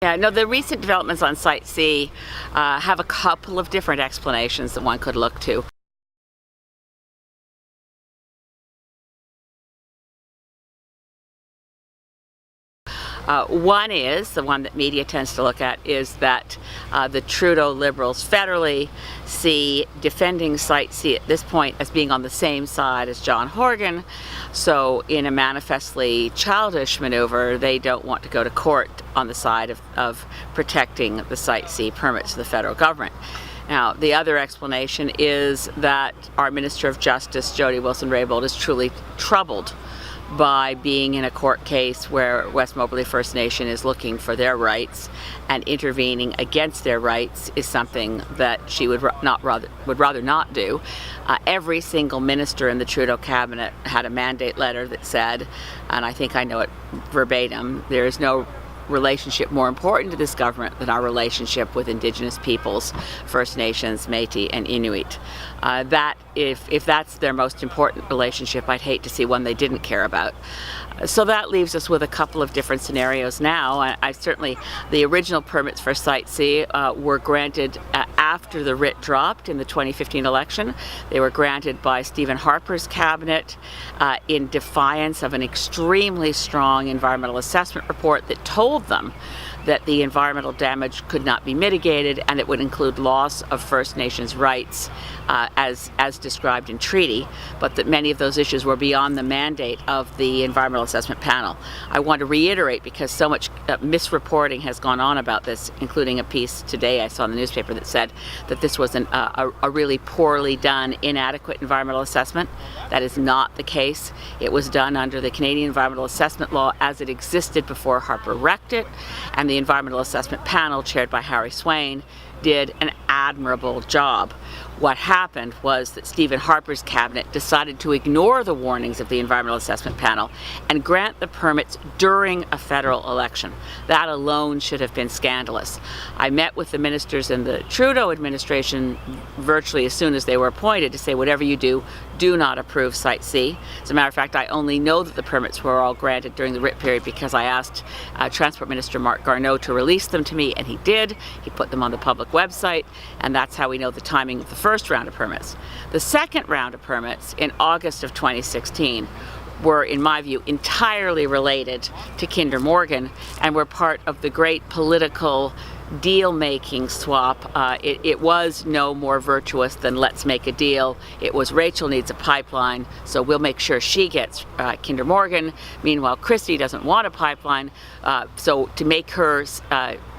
Yeah, no, the recent developments on Site C have a couple of different explanations that one could look to. One is, the one that media tends to look at, is that the Trudeau Liberals federally see defending Site C at this point as being on the same side as John Horgan. So in a manifestly childish maneuver, they don't want to go to court on the side of protecting the Site C permits to the federal government. Now, the other explanation is that our Minister of Justice, Jody Wilson-Raybould, is truly troubled by being in a court case where West Moberly First Nation is looking for their rights, and intervening against their rights is something that she would rather not do. Every single minister in the Trudeau cabinet had a mandate letter that said, and I think I know it verbatim, there is no relationship more important to this government than our relationship with Indigenous peoples, First Nations, Métis, and Inuit. That if that's their most important relationship, I'd hate to see one they didn't care about. So that leaves us with a couple of different scenarios now. I certainly, the original permits for Site C were granted after the writ dropped in the 2015 election. They were granted by Stephen Harper's cabinet in defiance of an extremely strong environmental assessment report that told them that the environmental damage could not be mitigated and it would include loss of First Nations rights as described in treaty, but that many of those issues were beyond the mandate of the Environmental Assessment Panel. I want to reiterate, because so much misreporting has gone on about this, including a piece today I saw in the newspaper that said that this was a really poorly done, inadequate environmental assessment. That is not the case. It was done under the Canadian Environmental Assessment Law as it existed before Harper wrecked it, and the Environmental Assessment Panel, chaired by Harry Swain, did an admirable job. What happened was that Stephen Harper's cabinet decided to ignore the warnings of the Environmental Assessment Panel and grant the permits during a federal election. That alone should have been scandalous. I met with the ministers in the Trudeau administration virtually as soon as they were appointed to say, whatever you do, do not approve Site C. As a matter of fact, I only know that the permits were all granted during the writ period because I asked Transport Minister Marc Garneau to release them to me, and he did. He put them on the public website, and that's how we know the timing of the first round of permits. The second round of permits in August of 2016 were, in my view, entirely related to Kinder Morgan and were part of the great political deal-making swap. It was no more virtuous than let's make a deal. It was Rachel needs a pipeline, so we'll make sure she gets Kinder Morgan. Meanwhile, Christy doesn't want a pipeline, so to make her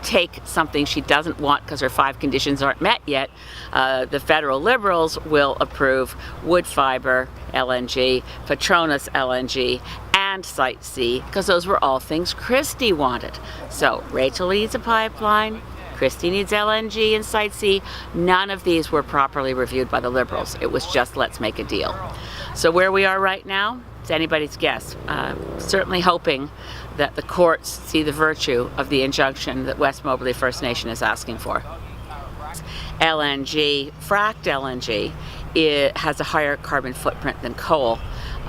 take something she doesn't want because her 5 conditions aren't met yet, the federal Liberals will approve Woodfibre LNG, Petronas LNG, and Site C, because those were all things Christy wanted. So Rachel needs a pipeline, Christy needs LNG and Site C. None of these were properly reviewed by the Liberals. It was just let's make a deal. So where we are right now, it's anybody's guess. Certainly hoping that the courts see the virtue of the injunction that West Moberly First Nation is asking for. LNG, fracked LNG, it has a higher carbon footprint than coal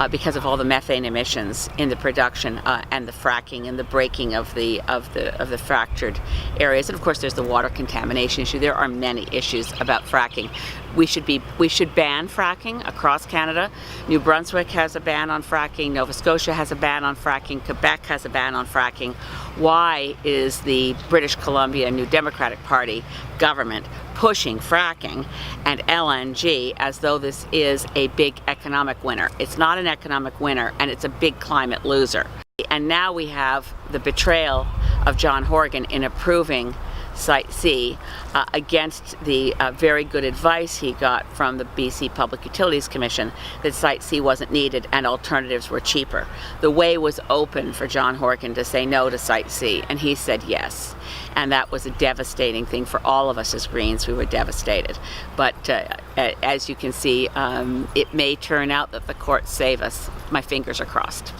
because of all the methane emissions in the production and the fracking and the breaking of the fractured areas. And of course, there's the water contamination issue. There are many issues about fracking. We should ban fracking across Canada. New Brunswick has a ban on fracking. Nova Scotia has a ban on fracking. Quebec has a ban on fracking. Why is the British Columbia New Democratic Party government pushing fracking and LNG as though this is a big economic winner? It's not an economic winner, and it's a big climate loser. And now we have the betrayal of John Horgan in approving Site C against the very good advice he got from the BC Public Utilities Commission that Site C wasn't needed and alternatives were cheaper. The way was open for John Horgan to say no to Site C, and he said yes. And that was a devastating thing for all of us as Greens. We were devastated. But as you can see, it may turn out that the courts save us. My fingers are crossed.